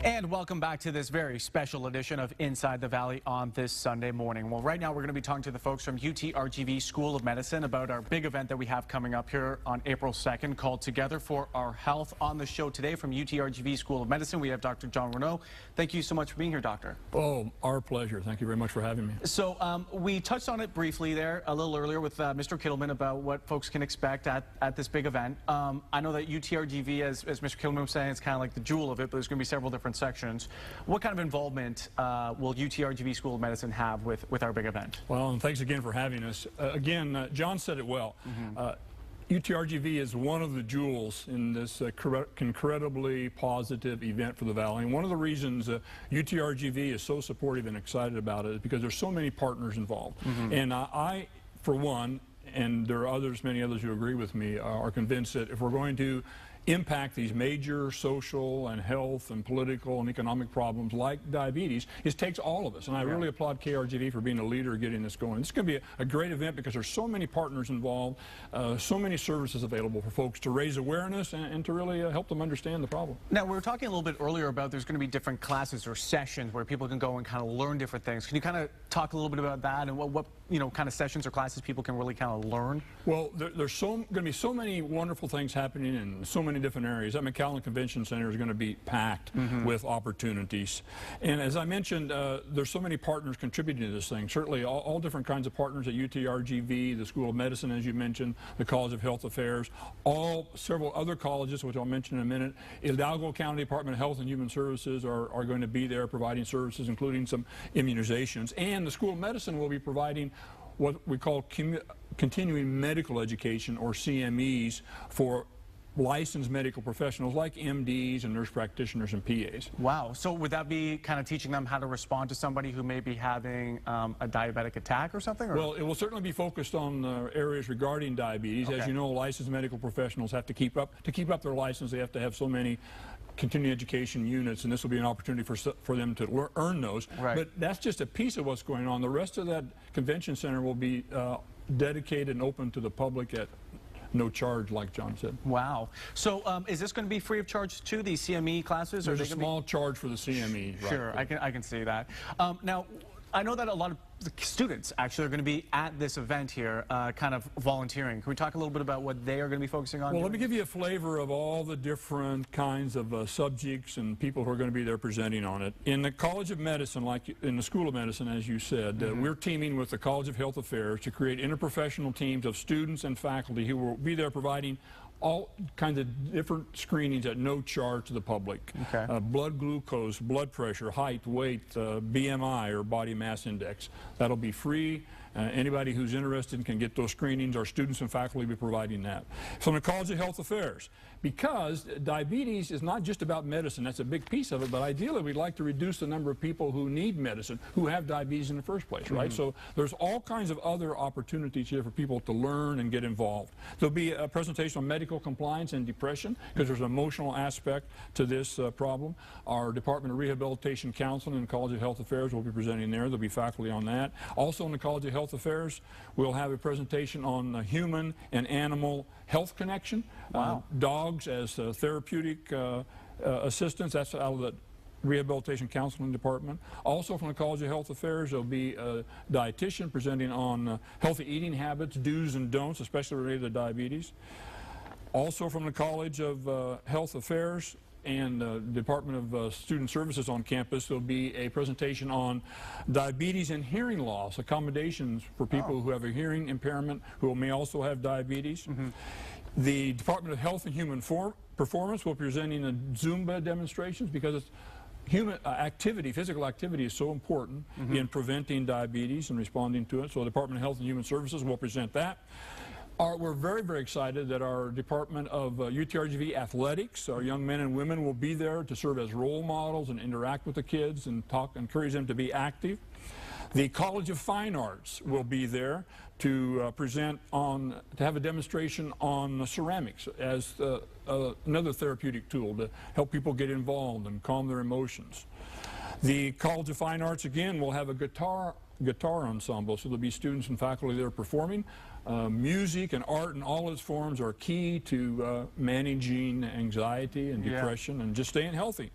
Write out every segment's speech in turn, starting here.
And welcome back to this very special edition of Inside the Valley on this Sunday morning. Well, right now we're going to be talking to the folks from UTRGV School of Medicine about our big event that we have coming up here on April 2nd called Together for Our Health. On the show today from UTRGV School of Medicine, we have Dr. John Ronnau. Thank you so much for being here, Doctor. Oh, our pleasure. Thank you very much for having me. So we touched on it briefly there a little earlier with Mr. Kittleman about what folks can expect at this big event. I know that UTRGV, as Mr. Kittleman was saying, is kind of like the jewel of it, but there's going to be several different sections. What kind of involvement will UTRGV School of Medicine have with our big event? Well, and thanks again for having us. John said it well. UTRGV is one of the jewels in this incredibly positive event for the Valley. And one of the reasons UTRGV is so supportive and excited about it is because there's so many partners involved. And I, for one, and there are others, many others who agree with me, are convinced that if we're going to impact these major social and health and political and economic problems like diabetes, it takes all of us. And I really applaud KRGV for being a leader getting this going. It's going to be a great event because there's so many partners involved, so many services available for folks to raise awareness and to really help them understand the problem. Now, we were talking a little bit earlier about there's going to be different classes or sessions where people can go and kind of learn different things. Can you kind of talk a little bit about that and what kind of sessions or classes people can really kind of learn? Well, there's going to be so many wonderful things happening in so many different areas. That McAllen Convention Center is going to be packed with opportunities. And as I mentioned, there's so many partners contributing to this thing. Certainly all different kinds of partners at UTRGV, the School of Medicine, as you mentioned, the College of Health Affairs, several other colleges, which I'll mention in a minute. Hidalgo County Department of Health and Human Services are going to be there providing services, including some immunizations. And the School of Medicine will be providing what we call continuing medical education, or CMEs, for licensed medical professionals like MDs and nurse practitioners and PAs. Wow. So would that be kind of teaching them how to respond to somebody who may be having a diabetic attack or something? Or? Well, it will certainly be focused on areas regarding diabetes. As you know, licensed medical professionals have to keep up their license. They have to have so many continuing education units, and this will be an opportunity for them to earn those. But that's just a piece of what's going on. The rest of that convention center will be dedicated and open to the public at no charge, like John said. Wow. So is this going to be free of charge too, these CME classes? There's a small charge for the CME. Sure, I can see that. Now, I know that a lot of the students actually are going to be at this event here, kind of volunteering. Can we talk a little bit about what they are going to be focusing on? Well, let me give you a flavor of all the different kinds of subjects and people who are going to be there presenting on it. In the College of Medicine, like in the School of Medicine, as you said, we're teaming with the College of Health Affairs to create interprofessional teams of students and faculty who will be there providing all kinds of different screenings at no charge to the public. Blood glucose, blood pressure, height, weight, BMI or body mass index. That'll be free. Anybody who's interested can get those screenings. Our students and faculty will be providing that. From the College of Health Affairs, because diabetes is not just about medicine, that's a big piece of it, but ideally we'd like to reduce the number of people who need medicine, who have diabetes in the first place, right? So there's all kinds of other opportunities here for people to learn and get involved. There'll be a presentation on medical compliance and depression, because there's an emotional aspect to this problem. Our Department of Rehabilitation Counseling and the College of Health Affairs will be presenting there. There'll be faculty on that. Also in the College of Health Affairs, we'll have a presentation on the human and animal health connection. Dogs as therapeutic assistants. That's out of the Rehabilitation Counseling Department. Also from the College of Health Affairs, there'll be a dietitian presenting on healthy eating habits, do's and don'ts, especially related to diabetes. Also from the College of Health Affairs and the Department of Student Services on campus, there'll be a presentation on diabetes and hearing loss, accommodations for people who have a hearing impairment who may also have diabetes. The Department of Health and Human Performance will be presenting the Zumba demonstrations, because it's human activity, physical activity is so important in preventing diabetes and responding to it. So the Department of Health and Human Services will present that. We're very, very excited that our Department of UTRGV Athletics, our young men and women, will be there to serve as role models and interact with the kids and encourage them to be active. The College of Fine Arts will be there to have a demonstration on ceramics as another therapeutic tool to help people get involved and calm their emotions. The College of Fine Arts, again, will have a guitar ensemble, so there'll be students and faculty there performing. Music and art in all its forms are key to managing anxiety and depression and just staying healthy.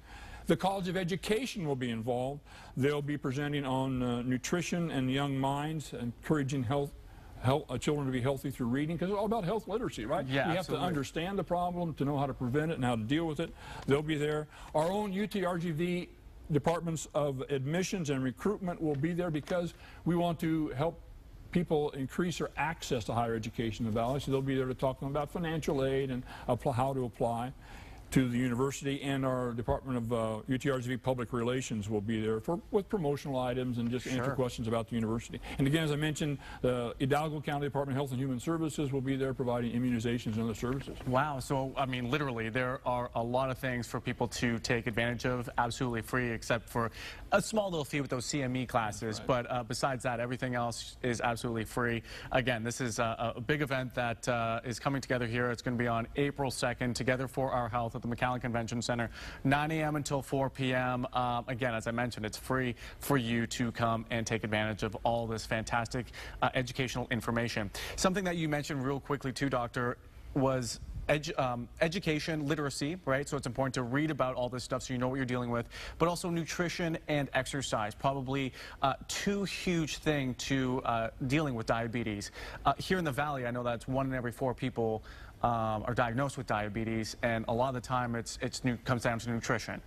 The College of Education will be involved. They'll be presenting on nutrition and young minds, encouraging children to be healthy through reading, because it's all about health literacy, right? Yeah, you have absolutely. to understand the problem to know how to prevent it and how to deal with it. They'll be there. Our own UTRGV departments of admissions and recruitment will be there because we want to help people increase their access to higher education in the Valley. So they'll be there to talk to them about financial aid and how to apply to the university, and our Department of UTRGV Public Relations will be there with promotional items and just answer questions about the university. And again, as I mentioned, the Hidalgo County Department of Health and Human Services will be there providing immunizations and other services. Wow, so I mean, literally, there are a lot of things for people to take advantage of, absolutely free, except for a small little fee with those CME classes. Right. But besides that, everything else is absolutely free. Again, this is a big event that is coming together here. It's going to be on April 2nd, Together for Our Health at the McAllen Convention Center, 9 a.m. until 4 p.m. Again, as I mentioned, it's free for you to come and take advantage of all this fantastic educational information. Something that you mentioned real quickly too, Doctor, was education, literacy, right? So it's important to read about all this stuff so you know what you're dealing with, but also nutrition and exercise, probably two huge things to dealing with diabetes. Here in the Valley, I know that's 1 in every 4 people are diagnosed with diabetes, and a lot of the time it comes down to nutrition.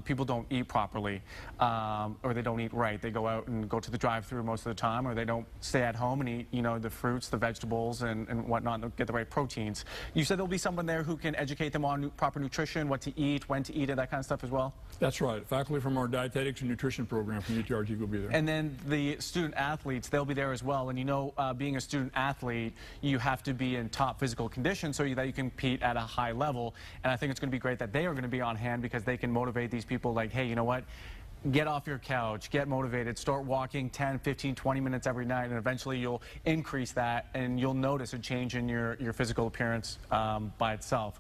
People don't eat properly, or they don't eat right. They go out and go to the drive-thru most of the time, or they don't stay at home and eat, you know, the fruits, the vegetables, and whatnot, and get the right proteins. You said there'll be someone there who can educate them on proper nutrition, what to eat, when to eat it, that kind of stuff as well? That's right. Faculty from our dietetics and nutrition program from UTRGV will be there. And then the student athletes, they'll be there as well. And you know, being a student athlete, you have to be in top physical condition so that you can compete at a high level. And I think it's going to be great that they are going to be on hand because they can motivate these people like, hey, you know what? Get off your couch, get motivated, start walking 10, 15, 20 minutes every night, and eventually you'll increase that and you'll notice a change in your physical appearance by itself.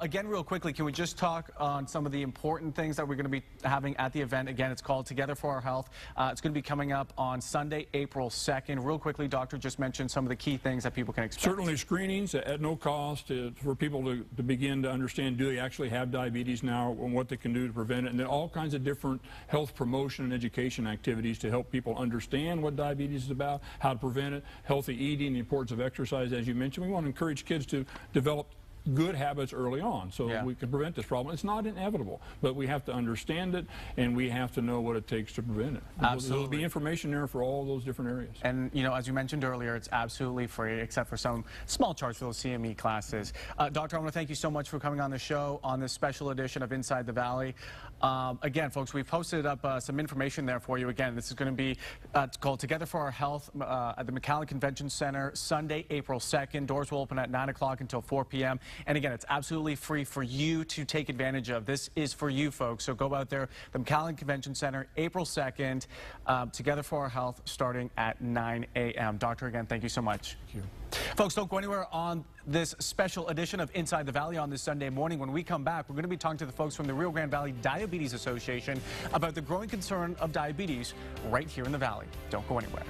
Again, real quickly, can we just talk on some of the important things that we're going to be having at the event? Again, it's called Together for Our Health. It's going to be coming up on Sunday, April 2nd. Real quickly, Doctor just mentioned some of the key things that people can expect. Certainly screenings at no cost for people to begin to understand, do they actually have diabetes now, and what they can do to prevent it, and then all kinds of different health promotion and education activities to help people understand what diabetes is about, how to prevent it, healthy eating, the importance of exercise, as you mentioned. We want to encourage kids to develop good habits early on so that we can prevent this problem. It's not inevitable, but we have to understand it and we have to know what it takes to prevent it. Absolutely. There'll be information there for all those different areas. And, you know, as you mentioned earlier, it's absolutely free except for some small charge for those CME classes. Doctor, I want to thank you so much for coming on the show on this special edition of Inside the Valley. Again, folks, we've posted up some information there for you. Again, this is going to be called Together for Our Health at the McAllen Convention Center, Sunday, April 2nd. Doors will open at 9 o'clock until 4 p.m. And again, it's absolutely free for you to take advantage of. This is for you, folks. So go out there, the McAllen Convention Center, April 2nd, Together for Our Health, starting at 9 a.m. Doctor, again, thank you so much. Thank you. Folks, don't go anywhere on this special edition of Inside the Valley on this Sunday morning. When we come back, we're going to be talking to the folks from the Rio Grande Valley Diabetes Association about the growing concern of diabetes right here in the Valley. Don't go anywhere.